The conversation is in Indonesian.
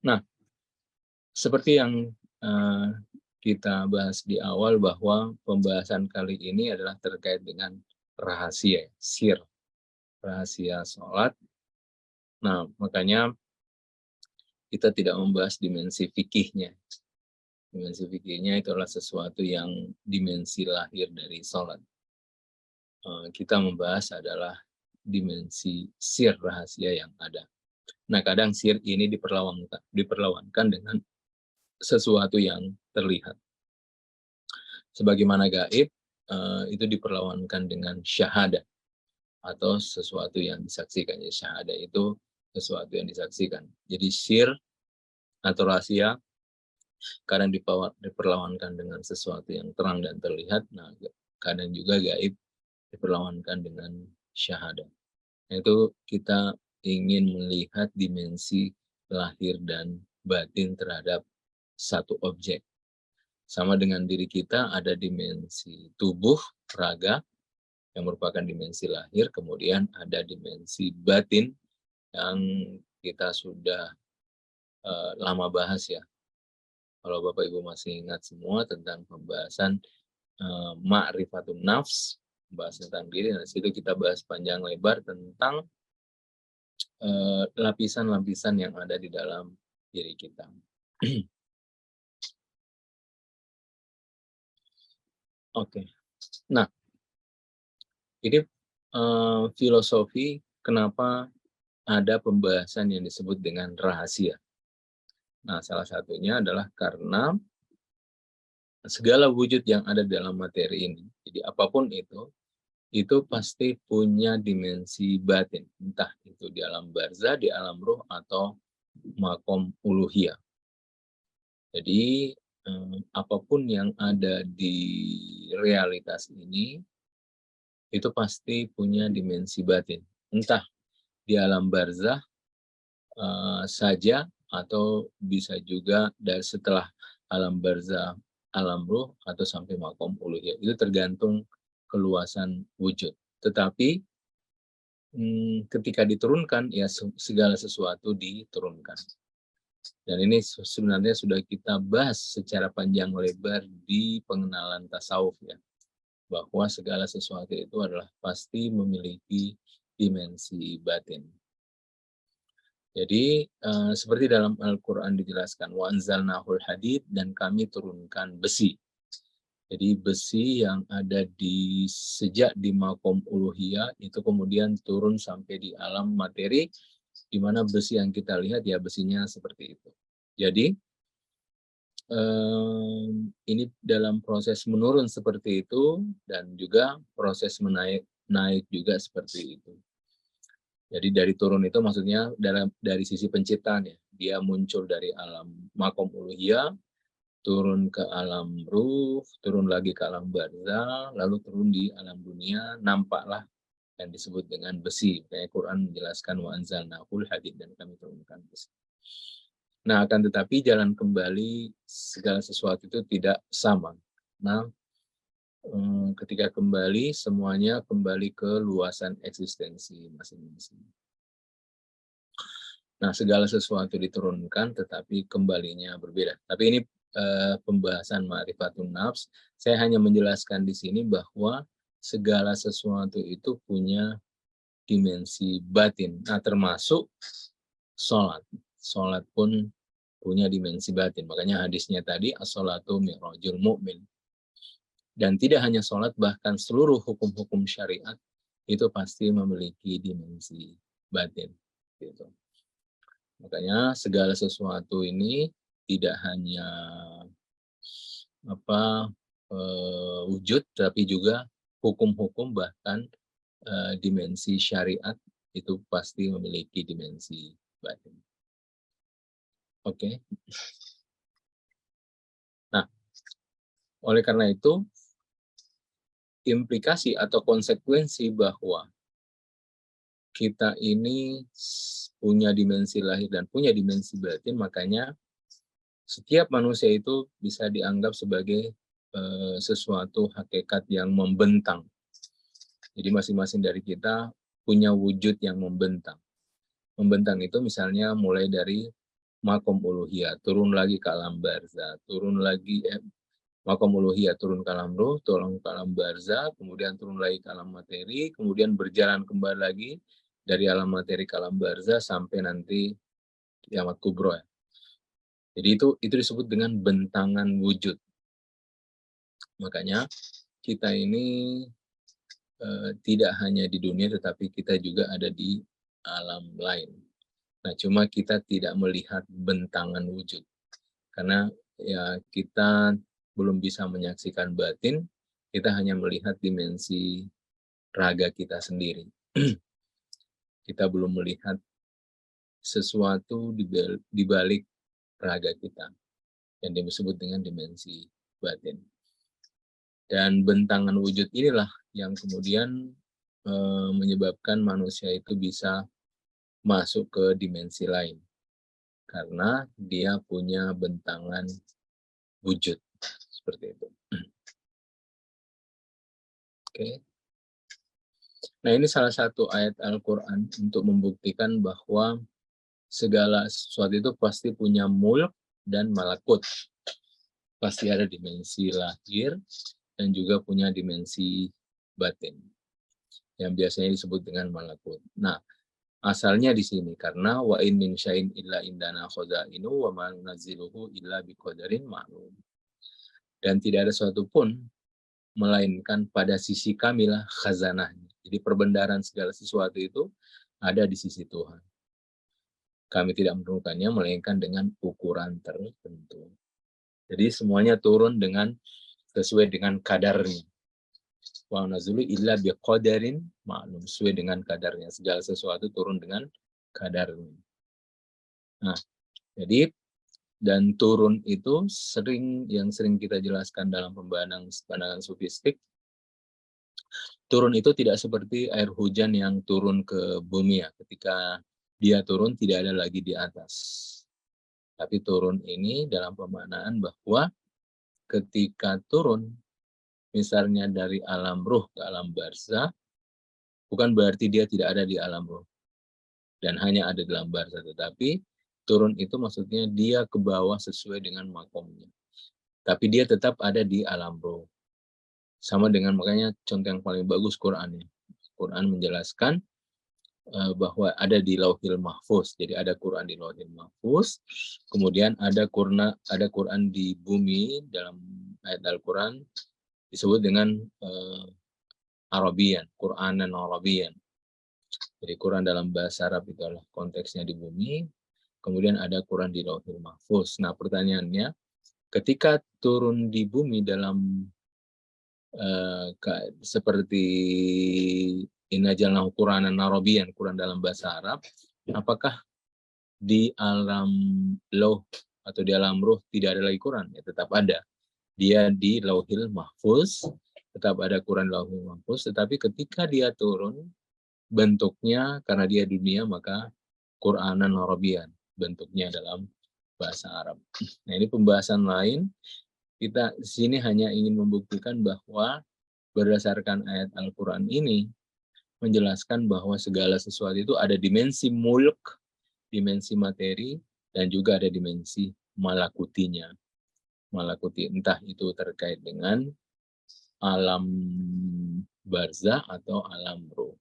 Nah, seperti yang eh, kita bahas di awal bahwa pembahasan kali ini adalah terkait dengan rahasia, sir, rahasia sholat. Nah, makanya kita tidak membahas dimensi fikihnya. Dimensi fikihnya itu adalah sesuatu yang dimensi lahir dari sholat. Kita membahas adalah dimensi sir rahasia yang ada. Nah, kadang sir ini diperlawankan dengan sesuatu yang terlihat. Sebagaimana gaib, itu diperlawankan dengan syahadat atau sesuatu yang disaksikan. Jadi syahadat itu sesuatu yang disaksikan. Jadi sir atau rahasia kadang diperlawankan dengan sesuatu yang terang dan terlihat. Nah, kadang juga gaib diperlawankan dengan syahadat. Itu kita ingin melihat dimensi lahir dan batin terhadap satu objek. Sama dengan diri kita ada dimensi tubuh, raga, yang merupakan dimensi lahir, kemudian ada dimensi batin yang kita sudah lama bahas ya. Kalau Bapak Ibu masih ingat semua tentang pembahasan ma'rifatun nafs, bahas tentang diri, dan situ kita bahas panjang lebar tentang lapisan-lapisan yang ada di dalam diri kita. Oke. Nah, ini filosofi kenapa ada pembahasan yang disebut dengan rahasia. Nah, salah satunya adalah karena segala wujud yang ada dalam materi ini, jadi apapun itu pasti punya dimensi batin, entah itu di alam barzah, di alam ruh, atau makom uluhiyah. Jadi apapun yang ada di realitas ini, itu pasti punya dimensi batin. Entah di alam barzah saja, atau bisa juga dari setelah alam barzah, alam ruh, atau sampai makom uluhiyah. Itu tergantung keluasan wujud. Tetapi ketika diturunkan, ya segala sesuatu diturunkan. Dan ini sebenarnya sudah kita bahas secara panjang lebar di pengenalan tasawuf ya, bahwa segala sesuatu itu adalah pasti memiliki dimensi batin. Jadi seperti dalam Al-Quran dijelaskan, wa anzalnahul hadid, dan kami turunkan besi. Jadi besi yang ada sejak di makom uluhiyah itu kemudian turun sampai di alam materi, di mana besi yang kita lihat ya besinya seperti itu. Jadi ini dalam proses menurun seperti itu, dan juga proses naik juga seperti itu. Jadi dari turun itu maksudnya dari sisi penciptaan ya, dia muncul dari alam makom uluhiyah, turun ke alam ruh, turun lagi ke alam barzah, lalu turun di alam dunia, nampaklah yang disebut dengan besi. Kayak Quran menjelaskan wa anzalnahul hadid, dan kami turunkan besi. Nah, akan tetapi jalan kembali segala sesuatu itu tidak sama. Nah, ketika kembali, semuanya kembali ke luasan eksistensi masing-masing. Nah, segala sesuatu diturunkan, tetapi kembalinya berbeda. Tapi ini pembahasan ma'rifatun nafs. Saya hanya menjelaskan di sini bahwa segala sesuatu itu punya dimensi batin. Nah, termasuk sholat. Sholat pun punya dimensi batin. Makanya hadisnya tadi, as-sholatu mi'rajul mu'min. Dan tidak hanya sholat, bahkan seluruh hukum-hukum syariat itu pasti memiliki dimensi batin. Gitu. Makanya segala sesuatu ini tidak hanya wujud, tapi juga hukum-hukum, bahkan dimensi syariat itu pasti memiliki dimensi batin. Oke. Nah, oleh karena itu, implikasi atau konsekuensi bahwa kita ini punya dimensi lahir dan punya dimensi batin, makanya setiap manusia itu bisa dianggap sebagai sesuatu hakikat yang membentang. Jadi masing-masing dari kita punya wujud yang membentang. Membentang itu misalnya mulai dari makom uluhiyah, turun lagi ke alam barzah, turun lagi makom uluhiyah, turun ke alam ruh, turun ke alam barzah, kemudian turun lagi ke alam materi, kemudian berjalan kembali lagi dari alam materi ke alam barzah sampai nanti kiamat kubro ya. Jadi itu disebut dengan bentangan wujud. Makanya kita ini tidak hanya di dunia, tetapi kita juga ada di alam lain. Nah, cuma kita tidak melihat bentangan wujud. Karena ya kita belum bisa menyaksikan batin, kita hanya melihat dimensi raga kita sendiri. Kita belum melihat sesuatu di balik raga kita, yang disebut dengan dimensi batin. Dan bentangan wujud inilah yang kemudian menyebabkan manusia itu bisa masuk ke dimensi lain. Karena dia punya bentangan wujud. Seperti itu. Oke. Nah, ini salah satu ayat Al-Quran untuk membuktikan bahwa segala sesuatu itu pasti punya mulk dan malakut. Pasti ada dimensi lahir dan juga punya dimensi batin, yang biasanya disebut dengan malakut. Nah, asalnya di sini karena wa in min syai'in illa indana khazainu wa ma nunazziluhu illa biqadarin ma'lum. Dan tidak ada sesuatu pun melainkan pada sisi kamilah khazanahnya. Jadi perbendaharaan segala sesuatu itu ada di sisi Tuhan. Kami tidak menurunkannya melainkan dengan ukuran tertentu. Jadi semuanya turun sesuai dengan kadarnya. Wa nazulu illa biqadarin ma'lum, sesuai dengan kadarnya. Segala sesuatu turun dengan kadarnya. Nah, jadi dan turun itu yang sering kita jelaskan dalam pandangan sufistik. Turun itu tidak seperti air hujan yang turun ke bumi ya. Ketika dia turun tidak ada lagi di atas. Tapi turun ini dalam pemaknaan bahwa ketika turun, misalnya dari alam ruh ke alam barzah, bukan berarti dia tidak ada di alam ruh dan hanya ada dalam barzah, tetapi turun itu maksudnya dia ke bawah sesuai dengan makomnya. Tapi dia tetap ada di alam ruh. Sama dengan makanya contoh yang paling bagus Quran. Quran menjelaskan bahwa ada di Lauhil Mahfuz. Jadi ada Quran di Lauhil Mahfuz, kemudian ada Quran di bumi dalam ayat Al-Quran disebut dengan Arabian, Quranan Arabian. Jadi Quran dalam bahasa Arab itu adalah konteksnya di bumi, kemudian ada Quran di Lauhil Mahfuz. Nah, pertanyaannya, ketika turun di bumi dalam seperti Inna jalnahu Quranan Arabian, Quran dalam bahasa Arab, apakah di alam lauh atau di alam ruh tidak ada lagi Quran? Ya, tetap ada. Dia di Lauhil Mahfuz, tetap ada Quran Lauhil Mahfuz, tetapi ketika dia turun, bentuknya karena dia dunia, maka Quranan Arabian, bentuknya dalam bahasa Arab. Nah, ini pembahasan lain. Kita di sini hanya ingin membuktikan bahwa berdasarkan ayat Al-Quran ini, menjelaskan bahwa segala sesuatu itu ada dimensi mulk, dimensi materi, dan juga ada dimensi malakutinya. Malakuti, entah itu terkait dengan alam barzah atau alam ruh.